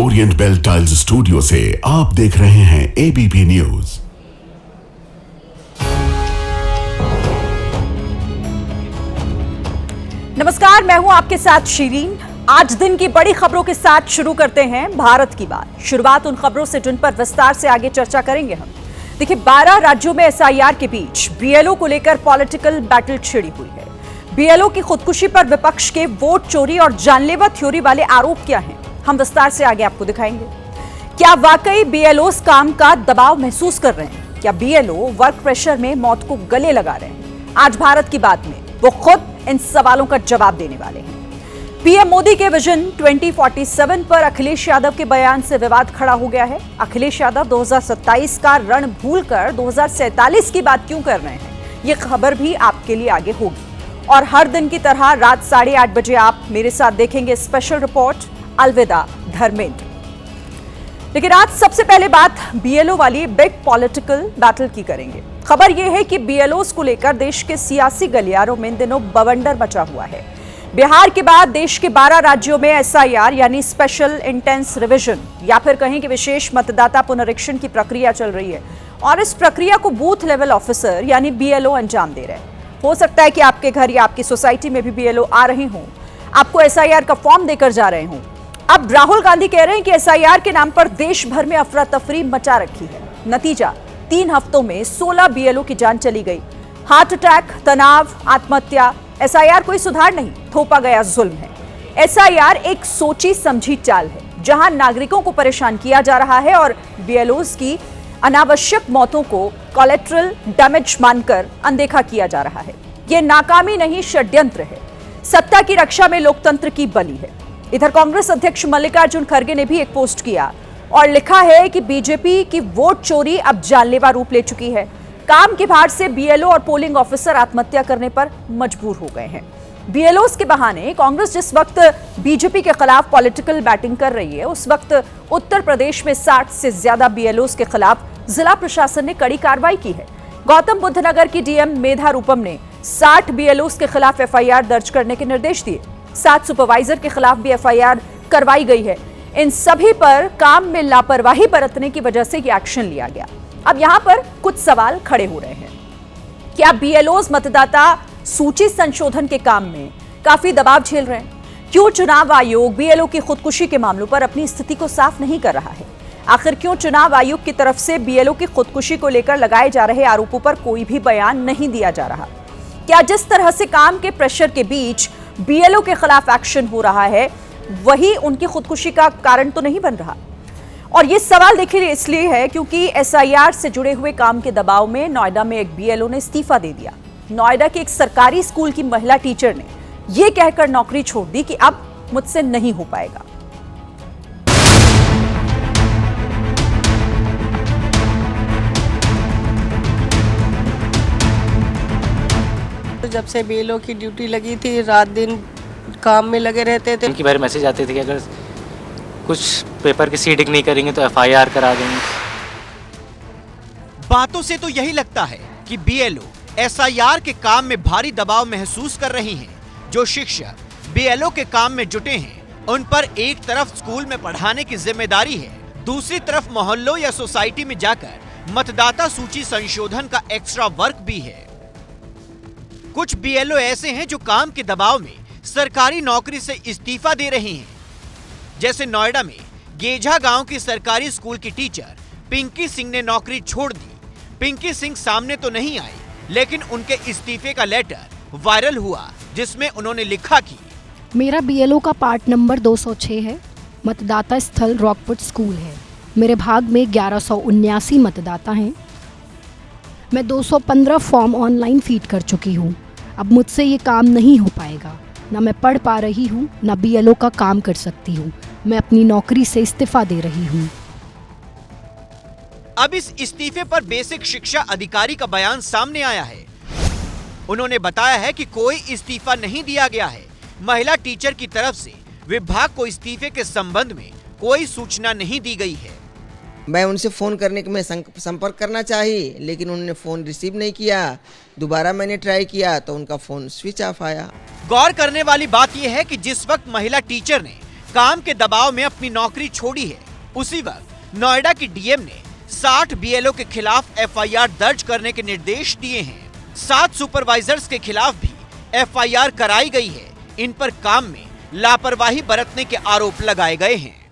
Orient bell tiles studio से आप देख रहे हैं एबीपी न्यूज। नमस्कार, मैं हूं आपके साथ शिरीन। आज दिन की बड़ी खबरों के साथ शुरू करते हैं भारत की बात। शुरुआत उन खबरों से जिन पर विस्तार से आगे चर्चा करेंगे हम। देखिए, 12 राज्यों में एसआईआर के बीच बीएलओ को लेकर पॉलिटिकल बैटल छिड़ी हुई है। बीएलओ की खुदकुशी पर विपक्ष के वोट चोरी और जानलेवा थ्योरी वाले आरोप क्या हैं, हम विस्तार से आगे आपको दिखाएंगे। क्या वाकई बीएलओस काम का दबाव महसूस कर रहे हैं? क्या बीएलओ वर्क प्रेशर में मौत को गले लगा रहे हैं? आज भारत की बात में वो खुद इन सवालों का जवाब देने वाले हैं। पीएम मोदी के विजन 2047 पर अखिलेश यादव के बयान से विवाद खड़ा हो गया है। अखिलेश यादव 2027 का रण भूलकर 2047 की बात क्यों कर रहे हैं, ये खबर भी आपके लिए आगे होगी। और हर दिन की तरह रात 8:30 बजे आप मेरे साथ देखेंगे स्पेशल रिपोर्ट अलविदा धर्मेंद्र। लेकिन आज सबसे पहले बात बीएलओ वाली बिग पॉलिटिकल बैटल की करेंगे। खबर यह है कि बीएलओस को लेकर देश के सियासी गलियारों में इन दिनों बवंडर मचा हुआ है। बिहार के बाद देश के 12 राज्यों में एसआईआर यानी स्पेशल इंटेंस रिवीजन या फिर कहें कि विशेष मतदाता पुनरीक्षण की प्रक्रिया चल रही है और इस प्रक्रिया को बूथ लेवल ऑफिसर यानी बीएलओ अंजाम दे रहे हैं। हो सकता है कि आपके घर या आपकी सोसाइटी में भी बीएलओ आ रहे हों, आपको एसआईआर का फॉर्म देकर जा रहे हों। अब राहुल गांधी कह रहे हैं कि एसआईआर के नाम पर देश भर में अफरा तफरी मचा रखी है। नतीजा 3 हफ्तों में 16 बीएलओ की जान चली गई। हार्ट अटैक, तनाव, आत्महत्या। एसआईआर कोई सुधार नहीं, थोपा गया जुल्म है। एसआईआर एक सोची समझी चाल है जहां नागरिकों को परेशान किया जा रहा है और बीएलओस की अनावश्यक मौतों को कोलेटरल डैमेज मानकर अनदेखा किया जा रहा है। यह नाकामी नहीं, षड्यंत्र है। सत्ता की रक्षा में लोकतंत्र की बलि है। इधर कांग्रेस अध्यक्ष मल्लिकार्जुन खड़गे ने भी एक पोस्ट किया और लिखा है कि बीजेपी की वोट चोरी अब जानलेवा रूप ले चुकी है। काम के भार से बीएलओ और पोलिंग ऑफिसर आत्महत्या करने पर मजबूर हो गए हैं। बीएलओस के बहाने कांग्रेस जिस वक्त बीजेपी के खिलाफ पॉलिटिकल बैटिंग कर रही है, उस वक्त उत्तर प्रदेश में 60 से ज्यादा बीएलओस के खिलाफ जिला प्रशासन ने कड़ी कार्रवाई की है। गौतम बुद्ध नगर की डीएम मेधा रूपम ने 60 बीएलओस के खिलाफ एफआईआर दर्ज करने के निर्देश दिए। 7 सुपरवाइजर के खिलाफ भी एफआईआर करवाई गई है। इन सभी पर काम में लापरवाही बरतने की वजह से ये एक्शन लिया गया। अब यहां पर कुछ सवाल खड़े हो रहे हैं। क्या बीएलओस मतदाता सूची संशोधन के काम में काफी दबाव झेल रहे हैं? क्यों चुनाव आयोग बीएलओ की खुदकुशी के मामलों पर अपनी स्थिति को साफ नहीं कर रहा है? आखिर क्यों चुनाव आयोग की तरफ से बीएलओ की खुदकुशी को लेकर लगाए जा रहे आरोपों पर कोई भी बयान नहीं दिया जा रहा? क्या जिस तरह से काम के प्रेशर के बीच बीएलओ के खिलाफ एक्शन हो रहा है वही उनकी खुदकुशी का कारण तो नहीं बन रहा? और ये सवाल देखिए इसलिए है क्योंकि एसआईआर से जुड़े हुए काम के दबाव में नोएडा में एक बीएलओ ने इस्तीफा दे दिया। नोएडा के एक सरकारी स्कूल की महिला टीचर ने यह कहकर नौकरी छोड़ दी कि अब मुझसे नहीं हो पाएगा। जब से बीएलओ की ड्यूटी लगी थी, रात दिन काम में लगे रहते थे। उनकी बारे मैसेज आते थे कि अगर कुछ पेपर की सीडिंग नहीं करेंगे तो एफआईआर करा देंगे। बातों से तो यही लगता है कि बीएलओ एसआईआर के काम में भारी दबाव महसूस कर रही हैं। जो शिक्षक बीएलओ के काम में जुटे हैं, उन पर एक तरफ स्कूल में पढ़ाने की जिम्मेदारी है, दूसरी तरफ मोहल्लों या सोसाइटी में जाकर मतदाता सूची संशोधन का एक्स्ट्रा वर्क भी है। कुछ बीएलओ ऐसे हैं जो काम के दबाव में सरकारी नौकरी से इस्तीफा दे रही हैं। जैसे नोएडा में गेझा गांव की सरकारी स्कूल की टीचर पिंकी सिंह ने नौकरी छोड़ दी। पिंकी सिंह सामने तो नहीं आई, लेकिन उनके इस्तीफे का लेटर वायरल हुआ जिसमें उन्होंने लिखा कि मेरा बीएलओ का पार्ट नंबर 206 है। मतदाता स्थल रॉकपुट स्कूल है। मेरे भाग में 1179 मतदाता हैं। मैं 215 फॉर्म ऑनलाइन फीड कर चुकी हूँ। अब मुझसे ये काम नहीं हो पाएगा। ना मैं पढ़ पा रही हूँ, ना बीएलओ का काम कर सकती हूँ। मैं अपनी नौकरी से इस्तीफा दे रही हूँ। अब इस इस्तीफे पर बेसिक शिक्षा अधिकारी का बयान सामने आया है। उन्होंने बताया है कि कोई इस्तीफा नहीं दिया गया है। महिला टीचर की तरफ से विभाग को इस्तीफे के संबंध में कोई सूचना नहीं दी गई है। मैं उनसे फ़ोन करने के मैं संपर्क करना चाहिए, लेकिन उन्होंने फ़ोन रिसीव नहीं किया। दोबारा मैंने ट्राई किया तो उनका फ़ोन स्विच ऑफ आया। गौर करने वाली बात यह है कि जिस वक्त महिला टीचर ने काम के दबाव में अपनी नौकरी छोड़ी है। उसी वक्त नोएडा की डीएम ने 60 बीएलओ के खिलाफ एफआईआर दर्ज करने के निर्देश दिए हैं। 7 सुपरवाइजर्स के खिलाफ भी एफआईआर कराई गई है। इन पर काम में लापरवाही बरतने के आरोप लगाए गए हैं।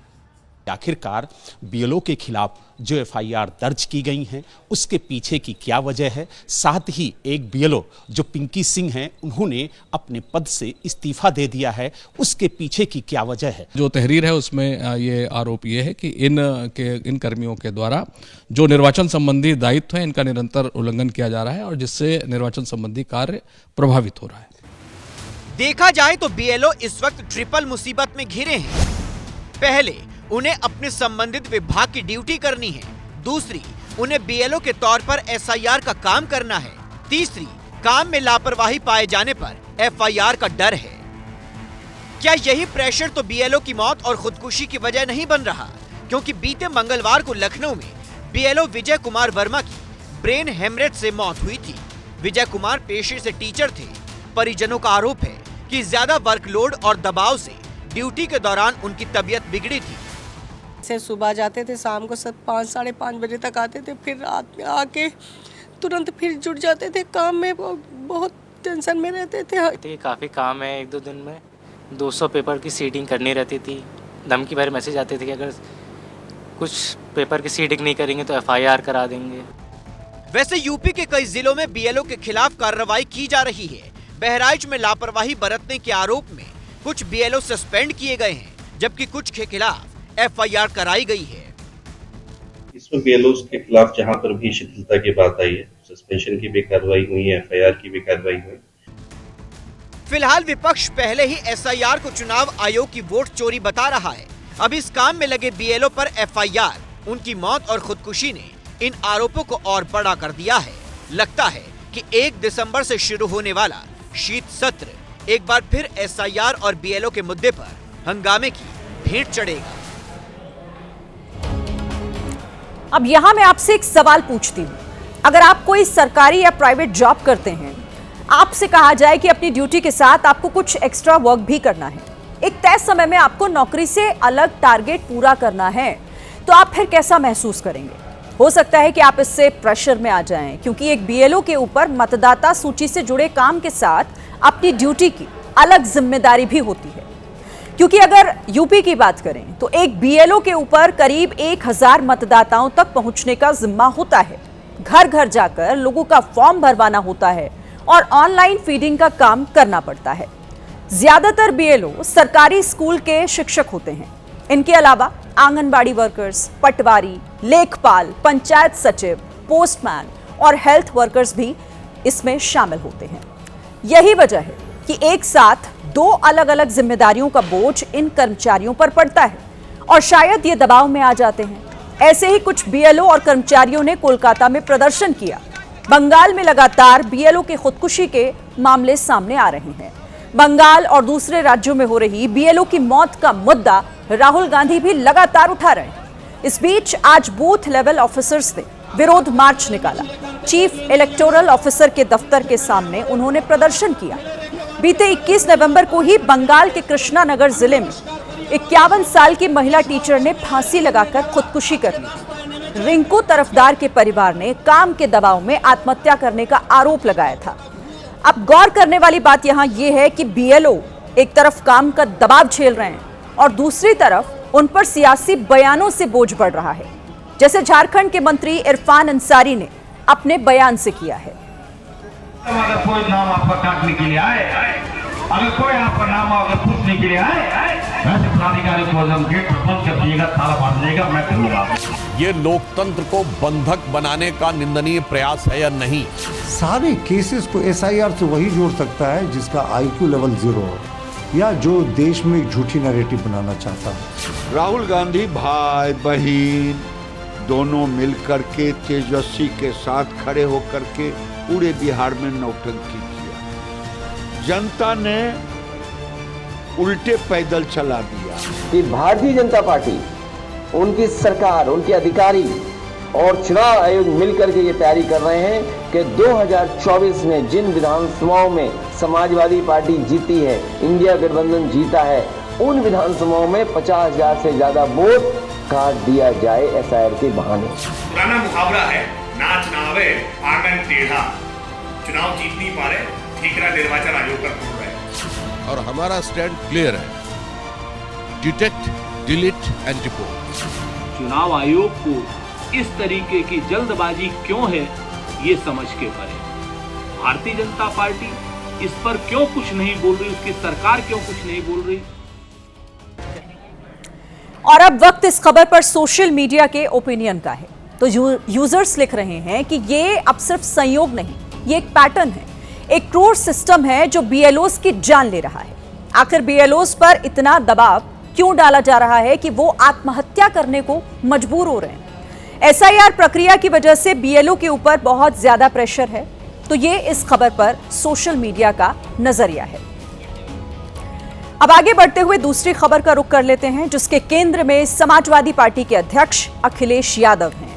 आखिरकार बीएलओ के खिलाफ जो एफआईआर दर्ज की गई हैं उसके पीछे की क्या वजह है, साथ ही एक बीएलओ जो पिंकी सिंह हैं उन्होंने अपने पद से इस्तीफा दे दिया है, उसके पीछे की क्या वजह है। जो तहरीर है उसमें ये आरोप ये है कि इन कर्मियों के द्वारा जो निर्वाचन संबंधी दायित्व है इनका निरंतर उल्लंघन किया जा रहा है और जिससे निर्वाचन संबंधी कार्य प्रभावित हो रहा है। देखा जाए तो बीएलओ इस वक्त ट्रिपल मुसीबत में घिरे हैं। पहले उन्हें अपने संबंधित विभाग की ड्यूटी करनी है, दूसरी उन्हें बीएलओ के तौर पर एसआईआर का काम करना है, तीसरी काम में लापरवाही पाए जाने पर एफआईआर का डर है। क्या यही प्रेशर तो बीएलओ की मौत और खुदकुशी की वजह नहीं बन रहा? क्योंकि बीते मंगलवार को लखनऊ में बीएलओ विजय कुमार वर्मा की ब्रेन हेमरेज से मौत हुई थी। विजय कुमार पेशे से टीचर थे। परिजनों का आरोप है कि ज्यादा वर्कलोड और दबाव से ड्यूटी के दौरान उनकी तबीयत बिगड़ी थी। से सुबह जाते थे, शाम को 5 साढ़े 5 बजे तक आते थे, फिर रात में आके तुरंत फिर जुट जाते थे काम में। बहुत टेंशन में रहते थे। काफ़ी काम है, 1-2 दिन में 200 पेपर की सीडिंग करनी रहती थी। धमकी भरे मैसेज आते थे कि अगर कुछ पेपर की सीडिंग नहीं करेंगे तो एफआईआर करा देंगे। वैसे यूपी के कई जिलों में बीएलओ के खिलाफ कार्रवाई की जा रही है। बहराइच में लापरवाही बरतने के आरोप में कुछ बीएलओ सस्पेंड किए गए हैं, जबकि कुछ के खिलाफ एफआईआर कराई गई है। इसमें बीएलओ के खिलाफ जहां पर भी शिथिलता की बात आई है, सस्पेंशन की भी कार्रवाई हुई है, एफआईआर की भी कार्रवाई हुई। फिलहाल विपक्ष पहले ही एसआईआर को चुनाव आयोग की वोट चोरी बता रहा है। अब इस काम में लगे बीएलओ पर एफआईआर, उनकी मौत और खुदकुशी ने इन आरोपों को और बड़ा कर दिया है। लगता है कि 1 दिसंबर से शुरू होने वाला शीत सत्र एक बार फिर एसआईआर और बीएलओ के मुद्दे पर हंगामे की भेंट चढ़ेगा। अब यहां मैं आपसे एक सवाल पूछती हूं, अगर आप कोई सरकारी या प्राइवेट जॉब करते हैं, आपसे कहा जाए कि अपनी ड्यूटी के साथ आपको कुछ एक्स्ट्रा वर्क भी करना है, एक तय समय में आपको नौकरी से अलग टारगेट पूरा करना है, तो आप फिर कैसा महसूस करेंगे? हो सकता है कि आप इससे प्रेशर में आ जाएं, क्योंकि एक बीएलओ के ऊपर मतदाता सूची से जुड़े काम के साथ अपनी ड्यूटी की अलग जिम्मेदारी भी होती है। क्योंकि अगर यूपी की बात करें तो एक बीएलओ के ऊपर करीब 1000 मतदाताओं तक पहुंचने का जिम्मा होता है। घर घर जाकर लोगों का फॉर्म भरवाना होता है और ऑनलाइन फीडिंग का काम करना पड़ता है। ज्यादातर बीएलओ सरकारी स्कूल के शिक्षक होते हैं। इनके अलावा आंगनबाड़ी वर्कर्स, पटवारी, लेखपाल, पंचायत सचिव, पोस्टमैन और हेल्थ वर्कर्स भी इसमें शामिल होते हैं। यही वजह है कि एक साथ 2 अलग अलग जिम्मेदारियों का बोझ इन कर्मचारियों पर पड़ता है और शायद ये दबाव में आ जाते हैं। ऐसे ही कुछ बीएलओ और कर्मचारियों ने कोलकाता में प्रदर्शन किया। बंगाल में लगातार बीएलओ की खुदकुशी के मामले सामने आ रहे हैं। बंगाल और दूसरे राज्यों में हो रही बीएलओ की मौत का मुद्दा राहुल गांधी भी लगातार उठा रहे हैं। इस बीच आज बूथ लेवल ऑफिसर्स ने विरोध मार्च निकाला। चीफ इलेक्टोरल ऑफिसर के दफ्तर के सामने उन्होंने प्रदर्शन किया। बीते 21 नवंबर को ही बंगाल के कृष्णानगर जिले में 51 साल की महिला टीचर ने फांसी लगाकर खुदकुशी कर ली। रिंकू तरफदार के परिवार ने काम के दबाव में आत्महत्या करने का आरोप लगाया था। अब गौर करने वाली बात यहां यह है कि बीएलओ एक तरफ काम का दबाव झेल रहे हैं और दूसरी तरफ उन पर सियासी बयानों से बोझ बढ़ रहा है, जैसे झारखंड के मंत्री इरफान अंसारी ने अपने बयान से किया है। अगर कोई नाम आपका काटने के लिए आए, अगर कोई आपका नाम अगर पूछने के लिए आए, वैसे प्राधिकारी को गेट पर बंद कर दिएगा, ताला मार देगा, मैं करूंगा। ये लोकतंत्र को बंधक बनाने का निंदनीय प्रयास है या नहीं? सारे केसेस को एसआईआर से वही जोड़ सकता है जिसका आईक्यू लेवल 0 हो या जो देश में एक झूठी नैरेटिव बनाना चाहता है। राहुल गांधी भाई बहन दोनों मिलकर के तेजस्वी के साथ खड़े होकर के पूरे बिहार में नौटंकी किया। जनता ने उल्टे पैदल चला दिया। कि भारतीय जनता पार्टी, उनकी सरकार, उनके अधिकारी और चुनाव आयोग मिलकर के ये तैयारी कर रहे हैं कि 2024 में जिन विधानसभाओं में समाजवादी पार्टी जीती है, इंडिया गठबंधन जीता है, उन विधानसभाओं में 50,000 से ज्यादा वोट काट दिया जाए एसआईआर के बहाने। पुराना मुहावरा है, नाच ना आवे आंगन टेढ़ा। चुनाव जीत नहीं पा रहे, ठीकरा निर्वाचन आयोग का तोड़ रहे। और हमारा स्टैंड क्लियर है, डिटेक्ट, डिलीट एंड रिपोर्ट। चुनाव आयोग को इस तरीके की जल्दबाजी क्यों है, ये समझ के परे। भारतीय जनता पार्टी इस पर क्यों कुछ नहीं बोल रही, उसकी सरकार क्यों कुछ नहीं बोल रही। और अब वक्त इस खबर पर सोशल मीडिया के ओपिनियन का है। तो यूजर्स लिख रहे हैं कि ये अब सिर्फ संयोग नहीं, ये एक पैटर्न है, एक क्रूर सिस्टम है जो बीएलओस की जान ले रहा है। आखिर बीएलओस पर इतना दबाव क्यों डाला जा रहा है कि वो आत्महत्या करने को मजबूर हो रहे हैं। एसआईआर प्रक्रिया की वजह से बीएलओ के ऊपर बहुत ज्यादा प्रेशर है। तो ये इस खबर पर सोशल मीडिया का नजरिया है। अब आगे बढ़ते हुए दूसरी खबर का रुख कर लेते हैं, जिसके केंद्र में समाजवादी पार्टी के अध्यक्ष अखिलेश यादव हैं।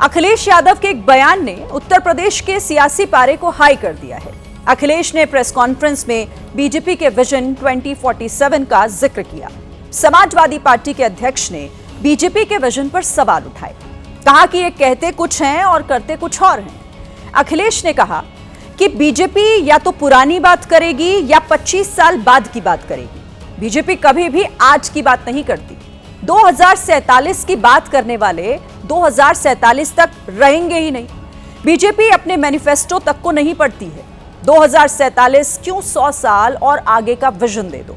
अखिलेश यादव के एक बयान ने उत्तर प्रदेश के सियासी पारे को हाई कर दिया है। अखिलेश ने प्रेस कॉन्फ्रेंस में बीजेपी के विजन 2047 का जिक्र किया। समाजवादी पार्टी के अध्यक्ष ने बीजेपी के विजन पर सवाल उठाए, कहा कि ये कहते कुछ हैं और करते कुछ और हैं। अखिलेश ने कहा कि बीजेपी या तो पुरानी बात करेगी या 25 साल बाद की बात करेगी। बीजेपी कभी भी आज की बात नहीं करती। 2047 की बात करने वाले 2047 तक रहेंगे ही नहीं। बीजेपी अपने मैनिफेस्टो तक को नहीं पढ़ती है। 2047 क्यों 100 साल और आगे का विजन दे दो।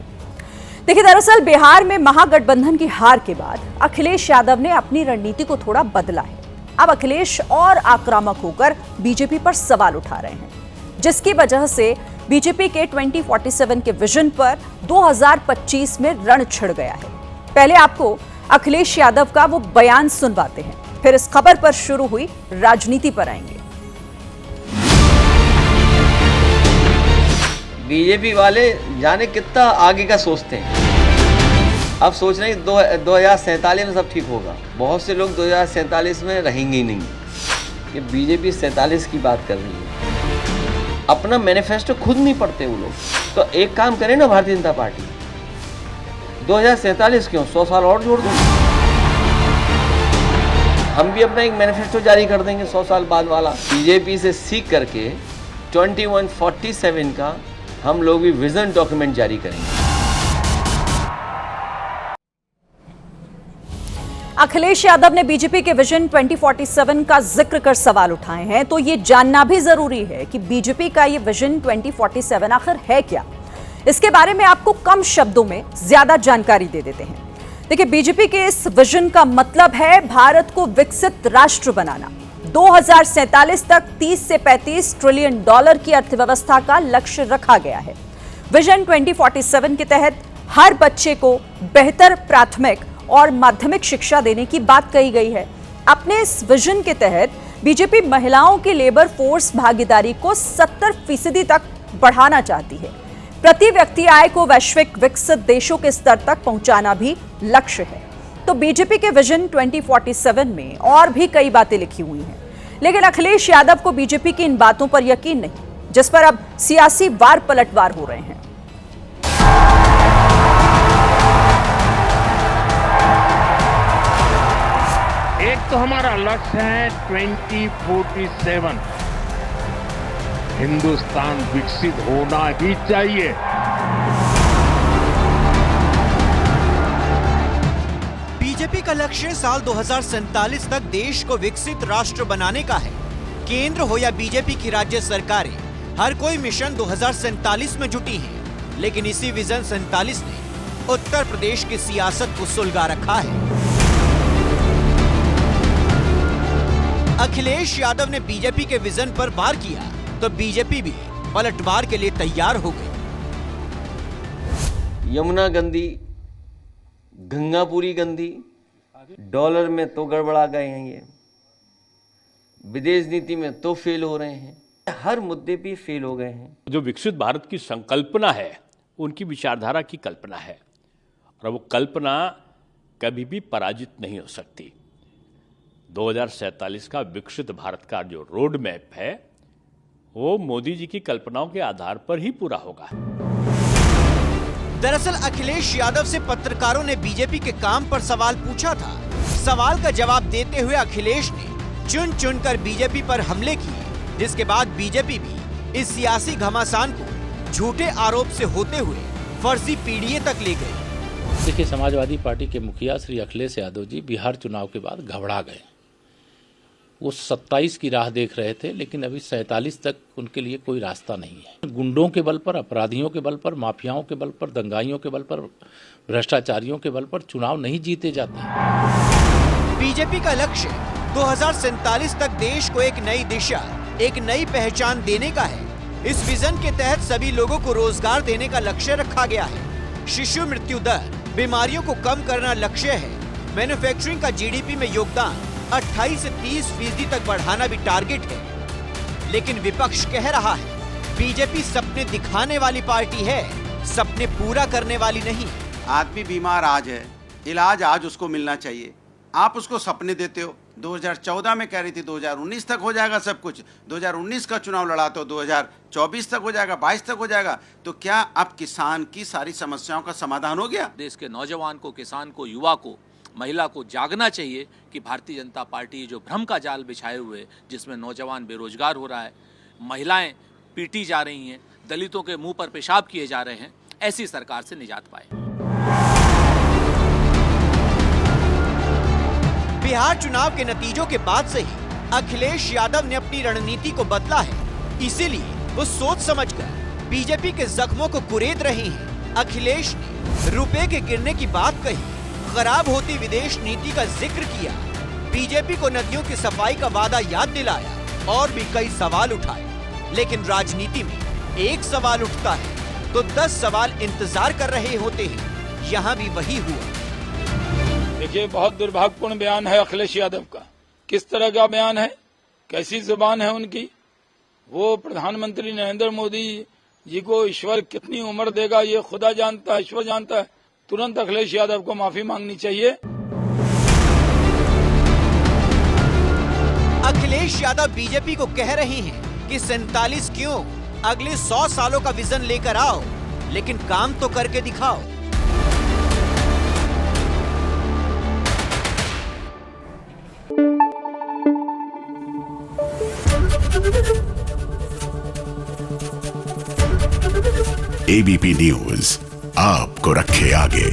देखिए, दरअसल बिहार में महागठबंधन की हार के बाद अखिलेश यादव ने अपनी रणनीति को थोड़ा बदला है। अब अखिलेश और आक्रामक होकर बीजेपी पर सवाल उठा रहे हैं, जिसकी वजह से बीजेपी के 2047 के विजन पर 2025 में रण छिड़ गया है। पहले आपको अखिलेश यादव का वो बयान सुनवाते हैं, फिर इस खबर पर शुरू हुई राजनीति पर आएंगे। बीजेपी वाले जाने कितना आगे का सोचते हैं। अब सोच रहे हैं 2047 में सब ठीक होगा। बहुत से लोग 2047 में रहेंगे ही नहीं। ये बीजेपी 47 की बात कर रही है, अपना मैनिफेस्टो खुद नहीं पढ़ते वो लोग। तो एक काम करें ना भारतीय जनता पार्टी, 2047 क्यों 100 साल और जोड़ दो। हम भी अपना एक मैनिफेस्टो जारी कर देंगे 100 साल बाद वाला। बीजेपी से सीख करके 2147 का हम लोग भी विजन डॉक्यूमेंट जारी करेंगे। अखिलेश यादव ने बीजेपी के विजन 2047 का जिक्र कर सवाल उठाए हैं। तो ये जानना भी जरूरी है कि बीजेपी का ये विजन 2047 आखिर है क्या। इसके बारे में आपको कम शब्दों में ज्यादा जानकारी दे देते हैं। देखिए, बीजेपी के इस विजन का मतलब है भारत को विकसित राष्ट्र बनाना। 2047 तक 30 से 35 ट्रिलियन डॉलर की अर्थव्यवस्था का लक्ष्य रखा गया है। विजन 2047 के तहत हर बच्चे को बेहतर प्राथमिक और माध्यमिक शिक्षा देने की बात कही गई है। अपने इस विजन के तहत बीजेपी महिलाओं की लेबर फोर्स भागीदारी को 70% तक बढ़ाना चाहती है। प्रति व्यक्ति आय को वैश्विक विकसित देशों के स्तर तक पहुंचाना भी लक्ष्य है। तो बीजेपी के विजन 2047 में और भी कई बातें लिखी हुई हैं, लेकिन अखिलेश यादव को बीजेपी की इन बातों पर यकीन नहीं, जिस पर अब सियासी वार पलटवार हो रहे हैं। एक तो हमारा लक्ष्य है 2047, हिंदुस्तान विकसित होना ही चाहिए। बीजेपी का लक्ष्य साल 2047 तक देश को विकसित राष्ट्र बनाने का है। केंद्र हो या बीजेपी की राज्य सरकारें, हर कोई मिशन 2047 में जुटी है। लेकिन इसी विजन 47 ने उत्तर प्रदेश की सियासत को सुलगा रखा है। अखिलेश यादव ने बीजेपी के विजन पर वार किया तो बीजेपी भी पलटवार के लिए तैयार हो गई। यमुना गंदी, गंगापुरी गंदी, डॉलर में तो गड़बड़ा गए हैं, ये विदेश नीति में तो फेल हो रहे हैं, हर मुद्दे पे फेल हो गए हैं। जो विकसित भारत की संकल्पना है, उनकी विचारधारा की कल्पना है, और वो कल्पना कभी भी पराजित नहीं हो सकती। 2047 का विकसित भारत का जो रोड मैप है, वो मोदी जी की कल्पनाओं के आधार पर ही पूरा होगा। दरअसल अखिलेश यादव से पत्रकारों ने बीजेपी के काम पर सवाल पूछा था। सवाल का जवाब देते हुए अखिलेश ने चुन चुनकर बीजेपी पर हमले किए, जिसके बाद बीजेपी भी इस सियासी घमासान को झूठे आरोप से होते हुए फर्जी पीडीए तक ले गए। देखिए, समाजवादी पार्टी के मुखिया श्री अखिलेश यादव जी बिहार चुनाव के बाद घबरा गए। वो 27 की राह देख रहे थे, लेकिन अभी 47 तक उनके लिए कोई रास्ता नहीं है। गुंडों के बल पर, अपराधियों के बल पर, माफियाओं के बल पर, दंगाइयों के बल पर, भ्रष्टाचारियों के बल पर चुनाव नहीं जीते जाते। बीजेपी का लक्ष्य 2047 तक देश को एक नई दिशा, एक नई पहचान देने का है। इस विजन के तहत सभी लोगों को रोजगार देने का लक्ष्य रखा गया है। शिशु मृत्यु दर, बीमारियों को कम करना लक्ष्य है। मैन्युफैक्चरिंग का जीडीपी में योगदान 28 से 30% तक बढ़ाना भी टारगेट है। लेकिन विपक्ष कह रहा है, बीजेपी सपने दिखाने वाली पार्टी है, सपने पूरा करने वाली नहीं। आदमी बीमार आज है, इलाज आज उसको मिलना चाहिए। आप उसको सपने देते हो। 2014 में कह रही थी 2019 तक हो जाएगा सब कुछ, 2019 का चुनाव लड़ाते हो 2024 तक हो जाएगा, 22 तक हो जाएगा। तो क्या अब किसान की सारी समस्याओं का समाधान हो गया? देश के नौजवान को, किसान को, युवा को, महिला को जागना चाहिए कि भारतीय जनता पार्टी जो भ्रम का जाल बिछाए हुए, जिसमें नौजवान बेरोजगार हो रहा है, महिलाएं पीटी जा रही हैं, दलितों के मुंह पर पेशाब किए जा रहे हैं, ऐसी सरकार से निजात पाए। बिहार चुनाव के नतीजों के बाद से ही अखिलेश यादव ने अपनी रणनीति को बदला है। इसीलिए वो सोच समझकर बीजेपी के जख्मों को कुरेद रही हैं। अखिलेश ने रुपए के गिरने की बात कही, खराब होती विदेश नीति का जिक्र किया, बीजेपी को नदियों की सफाई का वादा याद दिलाया और भी कई सवाल उठाए। लेकिन राजनीति में एक सवाल उठता है तो 10 सवाल इंतजार कर रहे होते हैं। यहाँ भी वही हुआ। देखिए, बहुत दुर्भाग्यपूर्ण बयान है अखिलेश यादव का। किस तरह का बयान है, कैसी जुबान है उनकी। वो प्रधानमंत्री नरेंद्र मोदी जी को ईश्वर कितनी उम्र देगा ये खुदा जानता है, ईश्वर जानता है। तुरंत अखिलेश यादव को माफी मांगनी चाहिए। अखिलेश यादव बीजेपी को कह रहे हैं कि 47 क्यों, अगले 100 सालों का विजन लेकर आओ, लेकिन काम तो करके दिखाओ। एबीपी न्यूज आपको रखे आगे।